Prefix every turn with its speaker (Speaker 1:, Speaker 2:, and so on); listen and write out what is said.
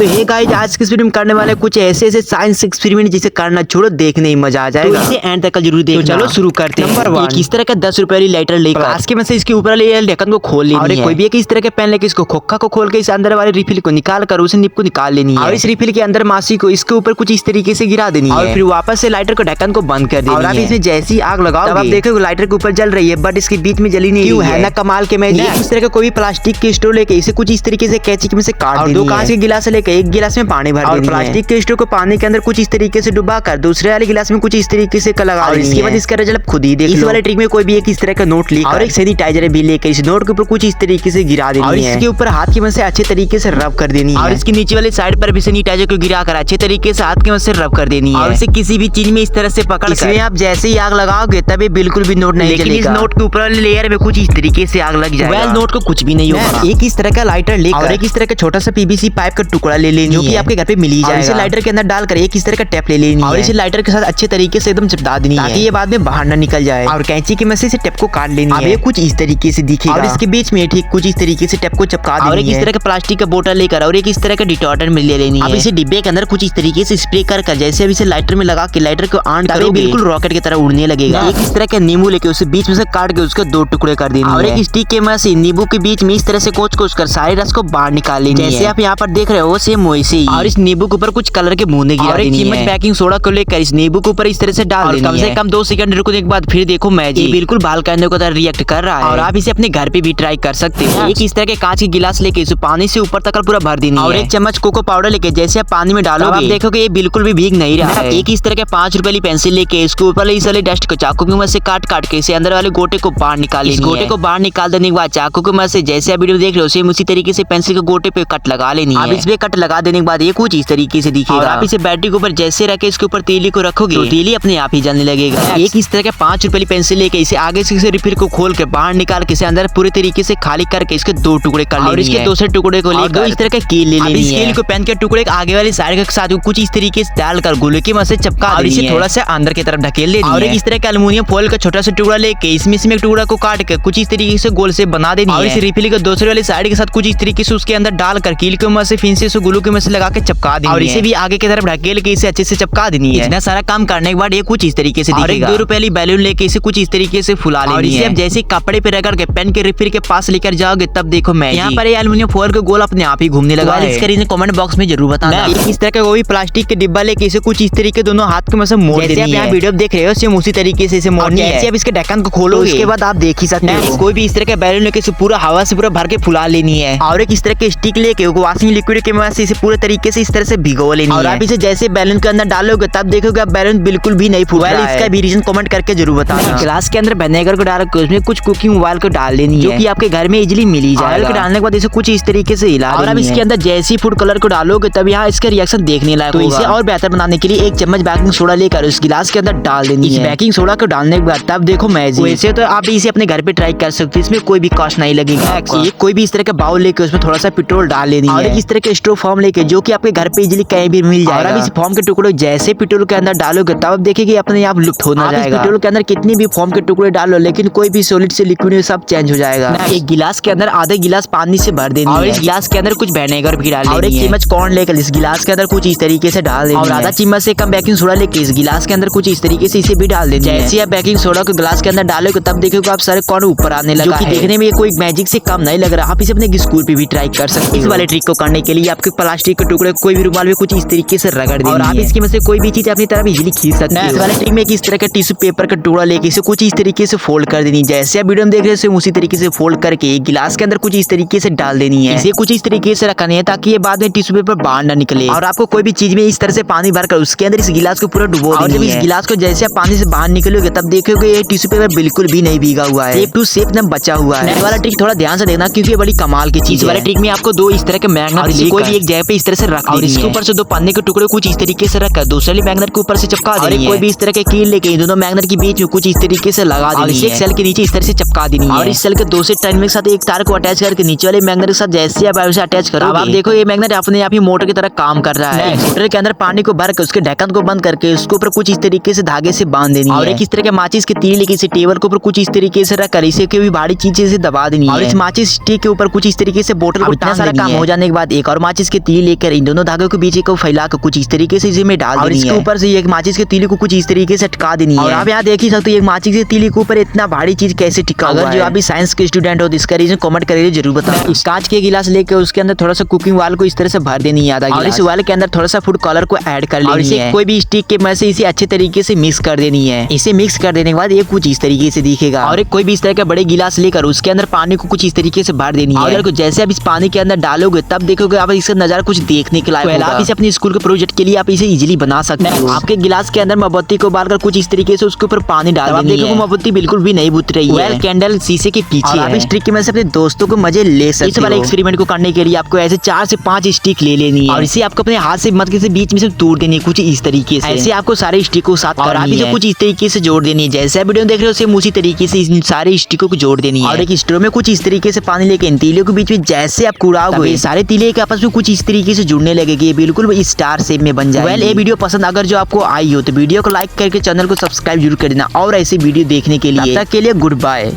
Speaker 1: तो hey guys, आज के वीडियो में करने वाले कुछ ऐसे साइंस एक्सपेरिमेंट जिसे करना छोड़ो देखने ही मजा आ जाएगा। तो इसे एंड तक जरूर देखना। तो चलो शुरू करते हैं। नंबर 1, इस तरह का 10 रुपए वाली लाइटर लेकर प्लास्टिक के में से इसके ऊपर वाले ढक्कन को खोल लेनी है। कोई भी एक इस तरह के पेन लेके इसको खोखा को खोल के इस अंदर वाले रिफिल को निकाल कर उसे निप को निकाल लेनी है और इस रिफिल के अंदर मासी को इसके ऊपर कुछ इस तरीके से गिरा देनी है और फिर वापस से लाइटर को ढक्कन को बंद कर देनी है। और आप इसमें जैसी आग लगाओगे आप देखोगे लाइटर के ऊपर जल रही है, बट इसके बीच में जली नहीं रही है। ना कमाल के मैजिक। इस तरह का कोई भी प्लास्टिक के स्टोव लेके इसे कुछ इस तरीके से कैंची में से काट देनी है। 2 कांच के गिलास लेके एक गिलास में पानी भर देनी है। प्लास्टिक के स्टोव को पानी के अंदर कुछ इस तरीके से डुबा कर दूसरे वाले गिलास में कुछ इस तरीके से लगा देनी है। इसके बाद इसका रिजल्ट खुद ही देख लो। इस वाले ट्रिक में कोई भी एक इस तरह का नोट लेकर और एक सैनिटाइजर भी लेकर इस नोट के ऊपर कुछ इस तरीके से गिरा देनी है और इसके ऊपर हाथ की मदद से अच्छे तरीके से रब कर देनी है और इसकी नीचे वाली साइड पर भी सैनिटाइजर को गिरा कर अच्छे तरीके से हाथ की मदद से रब कर देनी है और इसे किसी भी चीज में इस तरह से पकड़ कर आप जैसे ही आग लगाओगे तभी बिल्कुल भी नोट नहीं जलेगा। इस नोट के ऊपर वाले लेयर में कुछ इस तरीके से आग लग जाएगा। नोट को कुछ भी नहीं होगा। एक इस तरह का लाइटर लेकर और एक इस तरह का छोटा सा पीवीसी पाइप का टुकड़ा ले लेनी जो कि आपके घर पे मिल ही जाएगा। इसे लाइटर के अंदर डालकर एक इस तरह का टेप ले लेनी और इसे लाइटर के साथ अच्छे तरीके से एकदम चिपका देनी है ताकि ये बाद में बाहर ना निकल जाए और कैंची की मदद से टेप को काट लेनी है। ये कुछ इस तरीके से दिखेगा और इसके बीच में ठीक कुछ इस तरीके से टेप को चिपका देनी है और एक इस तरह का प्लास्टिक का बोतल लेकर और एक इस तरह का डिटर्जेंट ले लेनी है। अब इसे डिब्बे के अंदर कुछ इस तरीके से स्प्रे कर जैसे अब इसे लाइटर में लगा के लाइटर को ऑन करो बिल्कुल रॉकेट की तरह उड़ने लगेगा। एक इस तरह का नींबू लेके उसे बीच में से काट के उसके 2 टुकड़े कर देने और एक स्टिक के मदद से नींबू के बीच में इस तरह से कोच कर सारे रस को बाहर निकाल लेनी है। जैसे आप यहाँ पर देख रहे हो सेम वैसे ही। और इस नींबू के ऊपर कुछ कलर के बूंदे गिरा देनी है और एक चम्मच बेकिंग सोडा को लेकर इस नींबू के ऊपर इस तरह से डाल देनी है। कम से कम 2 सेकंड रुकने के बाद फिर देखो मैजिक बिल्कुल बाल करने को तरह रिएक्ट कर रहा है और आप इसे अपने घर पे भी ट्राई कर सकते हैं। एक इस तरह के कांच के गिलास लेके इसे पानी से ऊपर तक पूरा भर देनी है और एक चम्मच कोको पाउडर लेके जैसे आप पानी में डालोगे आप देखोगे ये बिल्कुल भी भीग नहीं रहा है। एक इस तरह के 5 रुपए वाली पेंसिल लेके इसके ऊपर इस वाले डस्ट को चाकू की मदद से काट के इसे अंदर वाले गोटे को बाहर निकाल लेनी है। गोटे को बाहर निकाल देने के बाद चाकू की मदद से जैसे आप वीडियो देख रहे हो सेम उसी तरीके से पेंसिल के गोटे पे कट लगा लेनी है। अब इस पे कट लगा देने के बाद ये कुछ इस तरीके से दिखेगा और आप इसे बैटरी के ऊपर जैसे रखे इसके ऊपर तीली को रखोगे तो तीली अपने आप ही जलने लगेगा। एक इस तरह के 5 रुपए वाली पेंसिल लेके इसे आगे से रिफिल को खोल के बाहर निकाल के इसे अंदर पूरे तरीके से खाली करके इसके 2 टुकड़े कर लेने और इसके दूसरे टुकड़े को लेकर इस तरह का कील ले लेनी है। इस कील को पेन के टुकड़े आगे वाली साइड के साथ कुछ इस तरीके से डालकर गोले की मदद से चिपका और इसे थोड़ा सा अंदर की तरफ ढकेल देनी है और इस तरह का एल्युमिनियम फॉइल का छोटा सा टुकड़ा लेके इसमें से एक टुकड़ा को काट के कुछ इस तरीके से गोल से बना देनी है और इस रिफिल के दूसरे वाली साइड के साथ कुछ इस तरीके से उसके अंदर डालकर कील की मदद से फिर से ग्लू की मदद से लगा के चिपका देनी है और इसे भी आगे की तरफ ढकेल के इसे अच्छे से चिपका देनी है। इतना सारा काम करने के बाद ये कुछ इस तरीके से दिखेगा। 2 रुपए वाली बैलून लेके इसे कुछ इस तरीके से फुला लेनी है और इसे अब जैसे कपड़े पे रगड़ के पेन के रिफिल के पास लेकर जाओगे तब देखो मैं यहाँ पर एल्युमिनियम फॉइल का गोल अपने आप ही घूमने लगा है। इसका रीजन कमेंट बॉक्स में जरूर बताना। इस तरह का कोई प्लास्टिक के डिब्बा लेके इसे कुछ इस तरीके दोनों हाथ के मदद मोड़ देनी है। आप यहाँ वीडियो देख रहे हो सेम उसी तरीके से इसे मोड़नी है। जैसे आप इसके ढक्कन को खोलोगे उसके बाद आप देख ही सकते हो कोई भी इस तरह का बैलून लेके इसे पूरा हवा से पूरा भर के फुला लेनी है और एक इस तरह के स्टिक लेके वॉशिंग लिक्विड के मदद से इसे पूरे तरीके से इस तरह से भिगो लेनी है और आप इसे जैसे बैलून के अंदर डालोगे तब देखोगे आप बैलून बिल्कुल भी नहीं फूट रहा है। इसका भी रीजन कमेंट करके जरूर बताना। ग्लास के अंदर विनेगर को डाल के उसमें कुछ कुकिंग ऑयल को डाल लेनी है जो कि आपके घर में इजीली मिल ही जाएगा। ऑयल को डालने के बाद इसे कुछ इस तरीके से हिला और अब इसके अंदर जैसे फूड कलर को डालोगे तब यहाँ इसका रिएक्शन देखने लायक होगा। इसे और बेहतर बनाने के लिए 1 चम्मच बेकिंग सोडा लेकर उस गिलास के अंदर डाल देनी है। बेकिंग सोडा को डालने के बाद तब देखो मैजिक। वैसे तो आप इसे अपने घर पे ट्राई कर सकते हो, इसमें कोई भी कॉस्ट नहीं लगेगा। कोई भी इस तरह का बाउल लेके उसमें थोड़ा सा पेट्रोल डाल लेनी है और इस तरह के स्टोव फॉर्म लेके जो कि आपके घर पे इजीली कहीं भी मिल जाएगा। अब इस फॉर्म के टुकड़े जैसे पेट्रोल के अंदर डालोगे तब देखिए अपने आप लुप्त होना जाएगा। पेट्रोल के अंदर कितनी भी फॉर्म के टुकड़े डालो लेकिन कोई भी सॉलिड से लिक्विड में सब चेंज हो जाएगा। एक गिलास के अंदर आधे गिलास पानी से भर देनी और इस गिलास के अंदर कुछ विनेगर भी डाल और 1 चम्मच कॉर्न लेकर इस गिलास के अंदर कुछ इस तरीके से डाल देनी और आधा चम्मच से कम बेकिंग सोडा लेके इस गिलास के अंदर कुछ इस तरीके से इसे भी डाल देनी है। जैसे आप बेकिंग सोडा को गिलास के अंदर डालोगे तब देखोगे आप सारे कॉर्न ऊपर आने लगा है। देखने में कोई मैजिक से कम नहीं लग रहा। आप इसे अपने स्कूल पे भी ट्राई कर सकते हैं। इस वाले ट्रिक को करने के लिए आपके प्लास्टिक के टुकड़े कोई भी रुमाल में कुछ इस तरीके से रगड़ देनी और आप इसकी मदद से कोई भी चीज अपनी तरफ इजीली खींच सकते हैं। इस वाले ट्रिक में इस तरह का टिश्यू पेपर का टुकड़ा लेके इसे कुछ इस तरीके से फोल्ड कर देनी। जैसे आप वीडियो में देख रहे हो उसी तरीके से फोल्ड करके गिलास के अंदर कुछ इस तरीके से डाल देनी है। इसे कुछ इस तरीके से रखनी है ताकि ये बाद में टिश्यू पेपर बाहर ना निकले और आपको कोई भी चीज में इस तरह से पानी भरकर उसके अंदर इस गिलास को पूरा डुबो देनी है। जब इस गिलास को जैसे आप पानी से बाहर निकलोगे तब देखोगे ये टिश्यू पेपर बिल्कुल भी नहीं भीगा हुआ है, सेफ टू सेफ एकदम बचा हुआ है। ये वाला ट्रिक थोड़ा ध्यान से देखना क्योंकि ये बड़ी कमाल की चीज है। वाले ट्रिक में आपको 2 इस तरह के मैग्नेट कोई भी एक जगह पे इस तरह से रख और इसके ऊपर से 2 पन्ने के टुकड़े कुछ इस तरीके से रखकर दूसरे मैग्नेट के ऊपर से चिपका देनी है। कोई भी इस तरह के कील लेके दोनों मैग्नेट के बीच में कुछ इस तरीके से लगा देनी है। एक सेल के नीचे इस तरह से चिपका देनी है और इस सेल के 2 से टर्मिनल के साथ एक तार को अटैच करके नीचे वाले मैग्नेट के साथ जैसे आप उसे अटैच करोगे आप देखो ये मैग्नेट अपने आप ही मोटर की तरह काम कर रहा है। मोटर के अंदर पानी को भर के उसके ढक्कन को बंद करके उसके ऊपर कुछ इस तरीके से धागे से बांध देनी है और एक इस तरह के माचिस की तीली लेके इसे टेबल के ऊपर कुछ इस तरीके से रखकर इसे कोई भी भारी चीज से दबा देनी है और इस माचिस स्टिक के ऊपर कुछ इस तरीके से बोतल को इतना सारा काम हो जाने के बाद एक और माचिस के तीली लेकर इन दोनों धागों के बीच को फैलाकर कुछ इस तरीके से इसे में डाल देनी है। इसके ऊपर से एक माचिस के तीली को कुछ इस तरीके से अटका देनी है। और आप यहाँ देख ही सकते हो एक माचिस के तीली के ऊपर इतना भारी चीज कैसे टिका हुआ है। अगर जो आप भी साइंस के स्टूडेंट हो तो इसका रीजन कमेंट करके जरूर बताओ। इस कांच के गिलास लेकर उसके अंदर थोड़ा सा कुकिंग ऑयल को इस तरह से भर देनी है और इस ऑयल के अंदर थोड़ा सा फूड कलर को ऐड कर लेनी है। कोई भी स्टिक के मदद से इसे अच्छे तरीके से मिक्स कर देनी है। इसे मिक्स कर देने के बाद ये कुछ इस तरीके से दिखेगा। और कोई भी इस तरह का बड़े गिलास लेकर उसके अंदर पानी को कुछ इस तरीके से भर देनी है। और जैसे आप इस पानी के अंदर डालोगे तब देखोगे आप इसका नजारा कुछ देखने के लायक होगा। आप इसे अपने स्कूल के प्रोजेक्ट के लिए आप इसे इजीली बना सकते हो। आपके गिलास के अंदर मोमबत्ती को डालकर कुछ इस तरीके से उसके ऊपर पानी डाल देनी है। देखो मोमबत्ती बिल्कुल भी नहीं बुझ रही है। कैंडल शीशे के पीछे है। आप इस ट्रिक की मदद से अपने दोस्तों को मजे ले सकते हो। इस वाले एक्सपेरिमेंट को करने के लिए आपको ऐसे 4 से 5 स्टिक ले लेनी है और इसे आपको अपने हाथ से मत के बीच में से तोड़ देनी है कुछ इस तरीके से। ऐसे आपको सारे स्टिक को साथ और आप इसे कुछ इस तरीके से जोड़ देनी है। जैसे वीडियो देख रहे हो सेम उसी तरीके से इन सारे स्टिकों को जोड़ देनी है। और एक स्ट्रो में कुछ इस तरीके से पानी लेके इन तीलियों के बीच में जैसे आप कुड़ाओगे सारे तीले के आपस में कुछ इस तरीके से जुड़ने लगेगी। ये बिल्कुल स्टार शेप में बन जाएगी। ये वीडियो पसंद अगर जो आपको आई हो तो वीडियो को लाइक करके चैनल को सब्सक्राइब जरूर कर देना और ऐसे वीडियो देखने के लिए। तब तक के लिए गुड बाय।